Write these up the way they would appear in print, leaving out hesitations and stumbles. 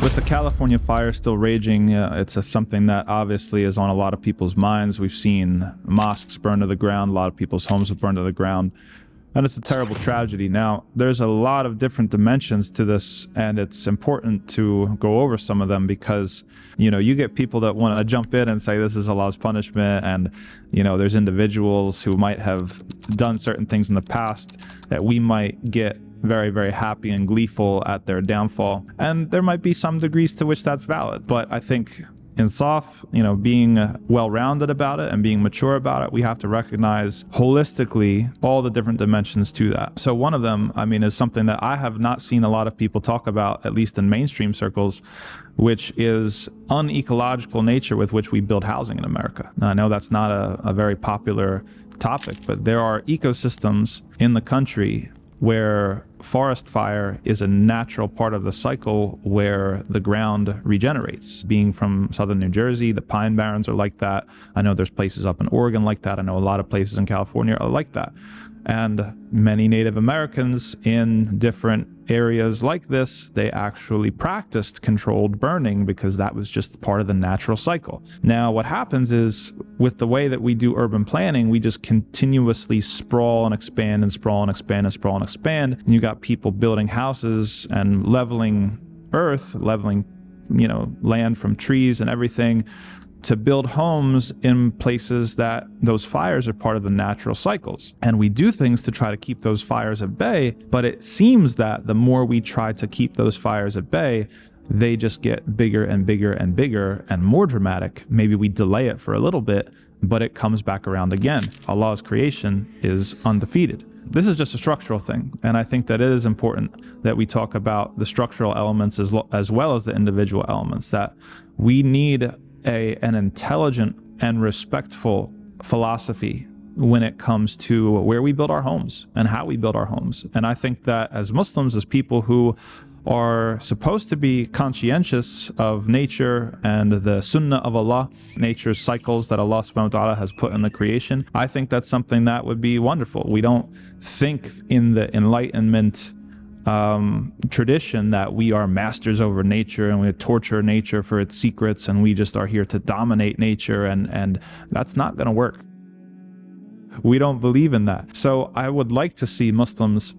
With the California fire still raging, it's something that obviously is on a lot of people's minds. We've seen mosques burn to the ground, a lot of people's homes have burned to the ground, and it's a terrible tragedy. Now, there's a lot of different dimensions to this, and it's important to go over some of them because, you know, you get people that want to jump in and say this is Allah's punishment, and, you know, there's individuals who might have done certain things in the past that we might get very, very happy and gleeful at their downfall. And there might be some degrees to which that's valid. But I think insaf, you know, being well-rounded about it and being mature about it, we have to recognize holistically all the different dimensions to that. So one of them, I mean, is something that I have not seen a lot of people talk about, at least in mainstream circles, which is unecological nature with which we build housing in America. And I know that's not a very popular topic, but there are ecosystems in the country where forest fire is a natural part of the cycle where the ground regenerates. Being from southern New Jersey, the Pine Barrens are like that. I know there's places up in Oregon like that. I know a lot of places in California are like that. And many Native Americans in different areas like this, they actually practiced controlled burning because that was just part of the natural cycle. Now, what happens is with the way that we do urban planning, we just continuously sprawl and expand and sprawl and expand and sprawl and expand. And you got people building houses and leveling earth, leveling, you know, land from trees and everything, to build homes in places that those fires are part of the natural cycles. And we do things to try to keep those fires at bay, but it seems that the more we try to keep those fires at bay, they just get bigger and bigger and bigger and more dramatic. Maybe we delay it for a little bit, but it comes back around again. Allah's creation is undefeated. This is just a structural thing, and I think that it is important that we talk about the structural elements as well as the individual elements, that we need an intelligent and respectful philosophy when it comes to where we build our homes and how we build our homes. And I think that as Muslims, as people who are supposed to be conscientious of nature and the sunnah of Allah, nature's cycles that Allah subhanahu wa ta'ala has put in the creation, I think that's something that would be wonderful. We don't think in the Enlightenment tradition that we are masters over nature and we torture nature for its secrets and we just are here to dominate nature, and that's not going to work. We don't believe in that. So I would like to see Muslims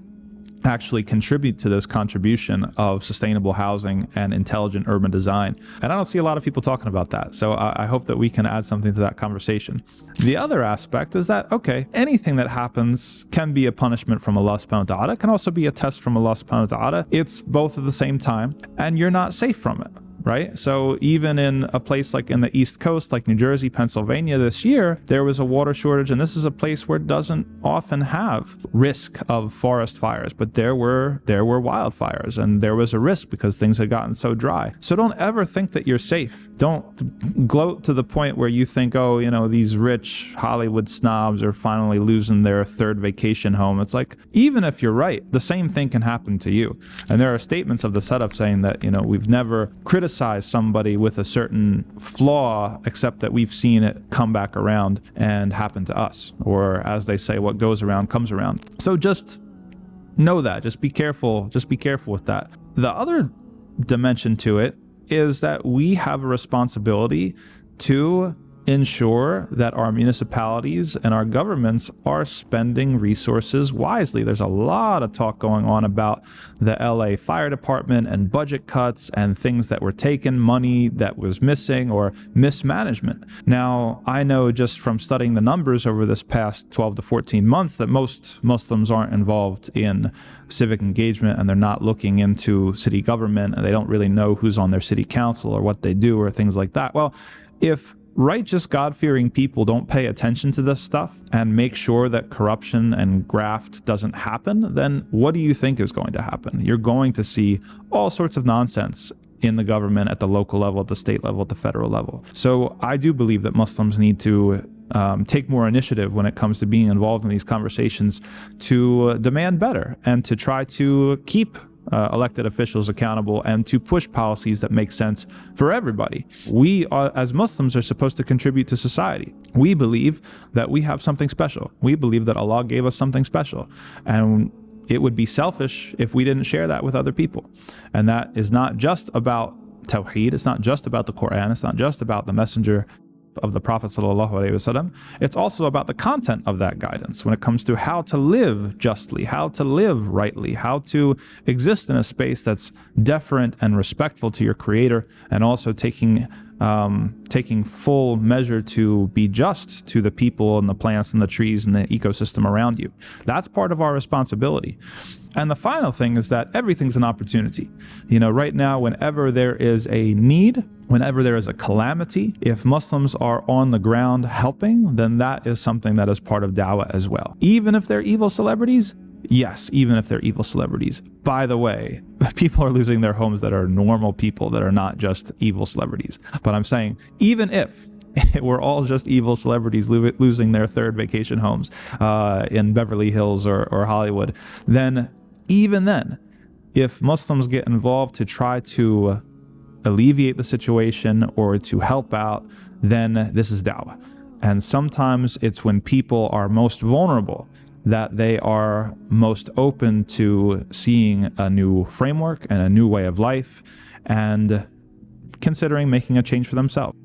actually contribute to this contribution of sustainable housing and intelligent urban design. And I don't see a lot of people talking about that. So I hope that we can add something to that conversation. The other aspect is that, okay, anything that happens can be a punishment from Allah subhanahu wa ta'ala, can also be a test from Allah subhanahu wa ta'ala. It's both at the same time, and you're not safe from it. Right? So even in a place like in the East Coast, like New Jersey, Pennsylvania this year, there was a water shortage, and this is a place where it doesn't often have risk of forest fires, but there were wildfires, and there was a risk because things had gotten so dry. So don't ever think that you're safe. Don't gloat to the point where you think, oh, you know, these rich Hollywood snobs are finally losing their third vacation home. It's like, even if you're right, the same thing can happen to you. And there are statements of the setup saying that, you know, we've never criticized somebody with a certain flaw except that we've seen it come back around and happen to us, or as they say, what goes around comes around. So just know that, just be careful with that. The other dimension to it is that we have a responsibility to ensure that our municipalities and our governments are spending resources wisely. There's a lot of talk going on about the LA Fire Department and budget cuts and things that were taken, money that was missing, or mismanagement. Now, I know just from studying the numbers over this past 12 to 14 months that most Muslims aren't involved in civic engagement, and they're not looking into city government, and they don't really know who's on their city council or what they do or things like that. Well, if righteous, God-fearing people don't pay attention to this stuff and make sure that corruption and graft doesn't happen, then what do you think is going to happen? You're going to see all sorts of nonsense in the government, at the local level, at the state level, at the federal level. So I do believe that Muslims need to take more initiative when it comes to being involved in these conversations, to demand better and to try to keep elected officials accountable and to push policies that make sense for everybody. We as Muslims are supposed to contribute to society. We believe that we have something special. We believe that Allah gave us something special, and it would be selfish if we didn't share that with other people. And that is not just about Tawheed. It's not just about the Quran. It's not just about the messenger of the Prophet ﷺ. It's also about the content of that guidance when it comes to how to live justly, how to live rightly, how to exist in a space that's deferent and respectful to your Creator, and also taking full measure to be just to the people and the plants and the trees and the ecosystem around you. That's part of our responsibility. And the final thing is that everything's an opportunity. You know, right now, whenever there is a need, whenever there is a calamity, if Muslims are on the ground helping, then that is something that is part of da'wah as well. Even if they're evil celebrities, yes, even if they're evil celebrities. By the way, people are losing their homes that are normal people, that are not just evil celebrities. But I'm saying, even if we're all just evil celebrities losing their third vacation homes in Beverly Hills or Hollywood, then even then, if Muslims get involved to try to alleviate the situation or to help out, then this is da'wah. And sometimes it's when people are most vulnerable that they are most open to seeing a new framework and a new way of life and considering making a change for themselves.